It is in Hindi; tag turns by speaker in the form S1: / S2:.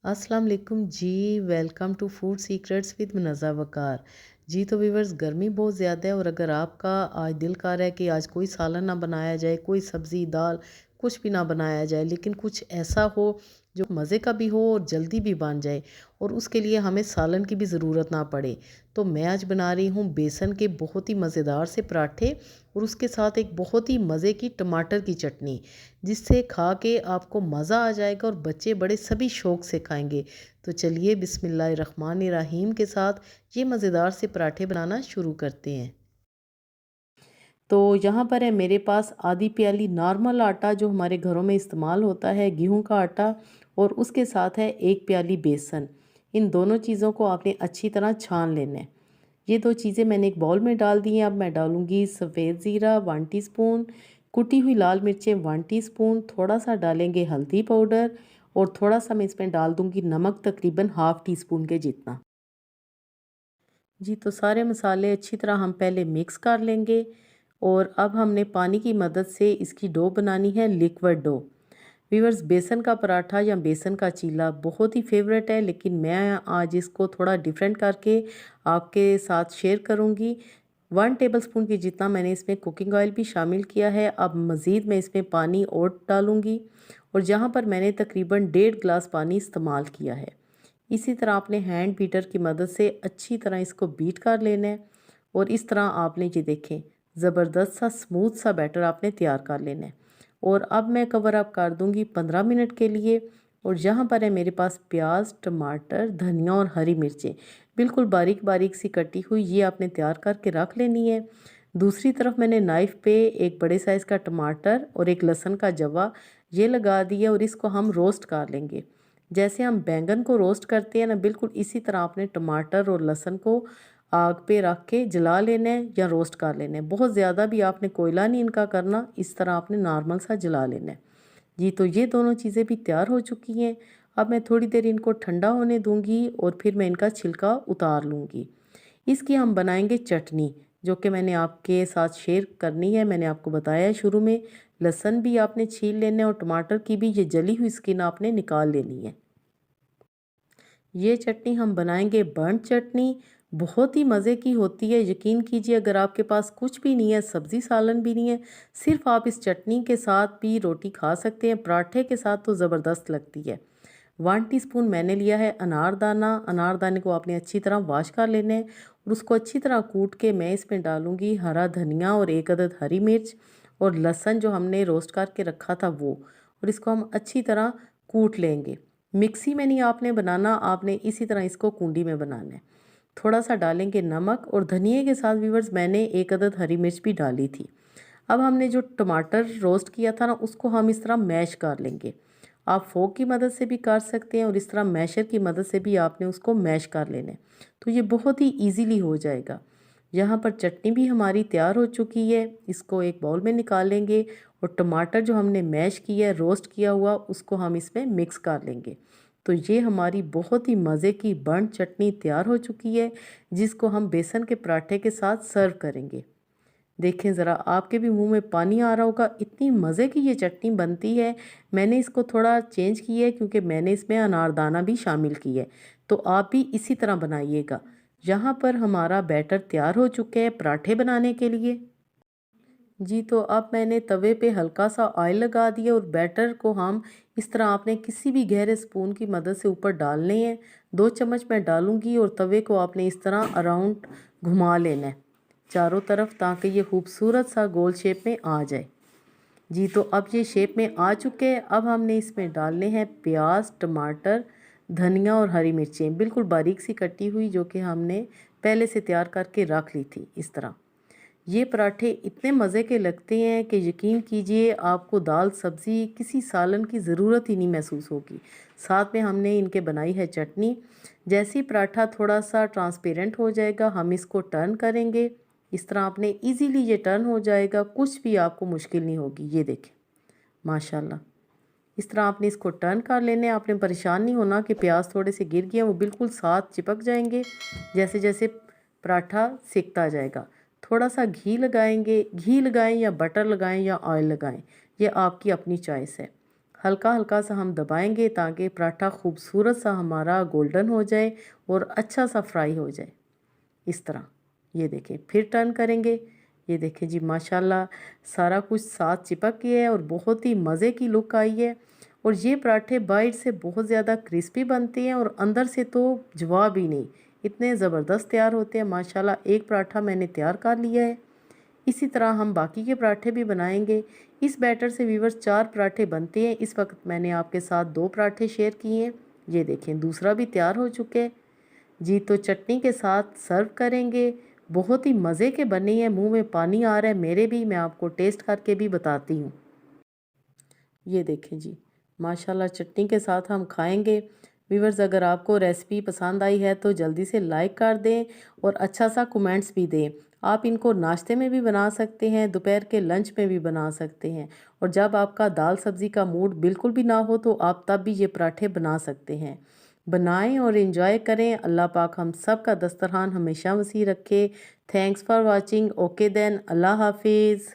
S1: अस्सलाम वालेकुम जी। Welcome to food secrets with Munazza Waqar. जी तो व्यूअर्स, गर्मी बहुत ज़्यादा है और अगर आपका आज दिल कर रहा है कि आज कोई सालन ना बनाया जाए, कोई सब्ज़ी दाल कुछ भी ना बनाया जाए, लेकिन कुछ ऐसा हो जो मज़े का भी हो और जल्दी भी बन जाए और उसके लिए हमें सालन की भी ज़रूरत ना पड़े, तो मैं आज बना रही हूँ बेसन के बहुत ही मज़ेदार से पराठे और उसके साथ एक बहुत ही मज़े की टमाटर की चटनी, जिससे खा के आपको मज़ा आ जाएगा और बच्चे बड़े सभी शौक़ से खाएंगे। तो चलिए बिस्मिल्लाहिर्रहमानिर्रहीम के साथ ये मज़ेदार से पराठे बनाना शुरू करते हैं। तो यहाँ पर है मेरे पास आधी प्याली नॉर्मल आटा जो हमारे घरों में इस्तेमाल होता है, गेहूं का आटा, और उसके साथ है एक प्याली बेसन। इन दोनों चीज़ों को आपने अच्छी तरह छान लेना है। ये दो चीज़ें मैंने एक बाउल में डाल दी हैं। अब मैं डालूँगी सफ़ेद ज़ीरा 1 टीस्पून, कुटी हुई लाल मिर्चें 1 टीस्पून, थोड़ा सा डालेंगे हल्दी पाउडर और थोड़ा सा मैं इसमें डाल दूँगी नमक, तकरीबन हाफ़ टी स्पून के जितना। जी तो सारे मसाले अच्छी तरह हम पहले मिक्स कर लेंगे और अब हमने पानी की मदद से इसकी डो बनानी है, लिक्विड डो। व्यूअर्स, बेसन का पराठा या बेसन का चीला बहुत ही फेवरेट है, लेकिन मैं आज इसको थोड़ा डिफरेंट करके आपके साथ शेयर करूंगी। 1 टेबलस्पून की जितना मैंने इसमें कुकिंग ऑयल भी शामिल किया है। अब मज़ीद मैं इसमें पानी और डालूंगी और जहाँ पर मैंने तकरीबन 1.5 गिलास पानी इस्तेमाल किया है। इसी तरह आपने हैंड बीटर की मदद से अच्छी तरह इसको बीट कर लेना है और इस तरह आपने ये देखें ज़बरदस्त सा स्मूथ सा बैटर आपने तैयार कर लेना है। और अब मैं कवर अप कर दूंगी 15 मिनट के लिए। और यहाँ पर है मेरे पास प्याज, टमाटर, धनिया और हरी मिर्चें बिल्कुल बारीक बारीक सी कटी हुई, ये आपने तैयार करके रख लेनी है। दूसरी तरफ मैंने नाइफ़ पे एक बड़े साइज़ का टमाटर और एक लहसुन का जवा ये लगा दिया और इसको हम रोस्ट कर लेंगे। जैसे हम बैंगन को रोस्ट करते हैं ना, बिल्कुल इसी तरह आपने टमाटर और लहसुन को आग पे रख के जला लेना है या रोस्ट कर लेना है। बहुत ज़्यादा भी आपने कोयला नहीं इनका करना, इस तरह आपने नॉर्मल सा जला लेना है। जी तो ये दोनों चीज़ें भी तैयार हो चुकी हैं। अब मैं थोड़ी देर इनको ठंडा होने दूंगी और फिर मैं इनका छिलका उतार लूँगी। इसकी हम बनाएंगे चटनी, जो कि मैंने आपके साथ शेयर करनी है। मैंने आपको बताया है शुरू में, लहसुन भी आपने छील लेना है और टमाटर की भी ये जली हुई स्किन आपने निकाल लेनी है। ये चटनी हम बनाएंगे बर्न चटनी, बहुत ही मज़े की होती है। यकीन कीजिए, अगर आपके पास कुछ भी नहीं है, सब्ज़ी सालन भी नहीं है, सिर्फ आप इस चटनी के साथ भी रोटी खा सकते हैं। पराठे के साथ तो ज़बरदस्त लगती है। 1 टीस्पून मैंने लिया है अनारदाना। अनारदाने को आपने अच्छी तरह वॉश कर लेना है और उसको अच्छी तरह कूट के मैं इसमें डालूंगी हरा धनिया और एक अदद हरी मिर्च और लहसुन जो हमने रोस्ट करके रखा था वो, और इसको हम अच्छी तरह कूट लेंगे। मिक्सी में नहीं आपने बनाना, आपने इसी तरह इसको कूंडी में बनाना है। थोड़ा सा डालेंगे नमक और धनिए के साथ व्यूअर्स मैंने एक अदद हरी मिर्च भी डाली थी। अब हमने जो टमाटर रोस्ट किया था ना, उसको हम इस तरह मैश कर लेंगे। आप फोक की मदद से भी कर सकते हैं और इस तरह मैशर की मदद से भी आपने उसको मैश कर लेना है, तो ये बहुत ही इजीली हो जाएगा। यहाँ पर चटनी भी हमारी तैयार हो चुकी है। इसको एक बाउल में निकालेंगे और टमाटर जो हमने मैश किया है, रोस्ट किया हुआ, उसको हम इसमें मिक्स कर लेंगे। तो ये हमारी बहुत ही मज़े की बर्न चटनी तैयार हो चुकी है, जिसको हम बेसन के पराठे के साथ सर्व करेंगे। देखें ज़रा, आपके भी मुंह में पानी आ रहा होगा, इतनी मज़े की ये चटनी बनती है। मैंने इसको थोड़ा चेंज किया है क्योंकि मैंने इसमें अनारदाना भी शामिल की है, तो आप भी इसी तरह बनाइएगा। यहाँ पर हमारा बैटर तैयार हो चुके हैं पराठे बनाने के लिए। जी तो अब मैंने तवे पे हल्का सा ऑयल लगा दिया और बैटर को हम इस तरह आपने किसी भी गहरे स्पून की मदद से ऊपर डालने हैं। 2 चम्मच मैं डालूंगी और तवे को आपने इस तरह अराउंड घुमा लेना है चारों तरफ, ताकि ये खूबसूरत सा गोल शेप में आ जाए। जी तो अब ये शेप में आ चुके हैं। अब हमने इसमें डालने हैं प्याज, टमाटर, धनिया और हरी मिर्चें बिल्कुल बारीक सी कटी हुई, जो कि हमने पहले से तैयार करके रख ली थी। इस तरह ये पराठे इतने मज़े के लगते हैं कि यकीन कीजिए आपको दाल सब्ज़ी किसी सालन की ज़रूरत ही नहीं महसूस होगी। साथ में हमने इनके बनाई है चटनी। जैसे ही पराठा थोड़ा सा ट्रांसपेरेंट हो जाएगा, हम इसको टर्न करेंगे। इस तरह आपने इजीली ये टर्न हो जाएगा, कुछ भी आपको मुश्किल नहीं होगी। ये देखें माशाल्लाह, इस तरह आपने इसको टर्न कर लेने। आपने परेशान नहीं होना कि प्याज थोड़े से गिर गए, वो बिल्कुल साथ चिपक जाएंगे जैसे जैसे पराठा सेकता जाएगा। थोड़ा सा घी लगाएंगे, घी लगाएं या बटर लगाएं या ऑयल लगाएं, ये आपकी अपनी चॉइस है। हल्का हल्का सा हम दबाएंगे ताकि पराठा खूबसूरत सा हमारा गोल्डन हो जाए और अच्छा सा फ्राई हो जाए। इस तरह ये देखें, फिर टर्न करेंगे। ये देखें जी, माशाल्लाह सारा कुछ साथ चिपक गया है और बहुत ही मज़े की लुक आई है। और ये पराठे बाइट से बहुत ज़्यादा क्रिस्पी बनते हैं और अंदर से तो जवाब ही नहीं, इतने ज़बरदस्त तैयार होते हैं। माशाल्लाह एक पराठा मैंने तैयार कर लिया है। इसी तरह हम बाकी के पराठे भी बनाएंगे। इस बैटर से व्यूअर्स 4 पराठे बनते हैं। इस वक्त मैंने आपके साथ 2 पराठे शेयर किए हैं। ये देखें, दूसरा भी तैयार हो चुके हैं जी। तो चटनी के साथ सर्व करेंगे। बहुत ही मज़े के बने हैं, मुंह में पानी आ रहा है मेरे भी। मैं आपको टेस्ट करके भी बताती हूँ। ये देखें जी, माशाल्लाह चटनी के साथ हम खाएंगे। व्यूअर्स, अगर आपको रेसिपी पसंद आई है तो जल्दी से लाइक कर दें और अच्छा सा कमेंट्स भी दें। आप इनको नाश्ते में भी बना सकते हैं, दोपहर के लंच में भी बना सकते हैं, और जब आपका दाल सब्ज़ी का मूड बिल्कुल भी ना हो तो आप तब भी ये पराठे बना सकते हैं। बनाएं और इन्जॉय करें। अल्लाह पाक हम सब का दस्तरखान हमेशा वसी रखे। Thanks for watching. Okay then, अल्लाह हाफिज़।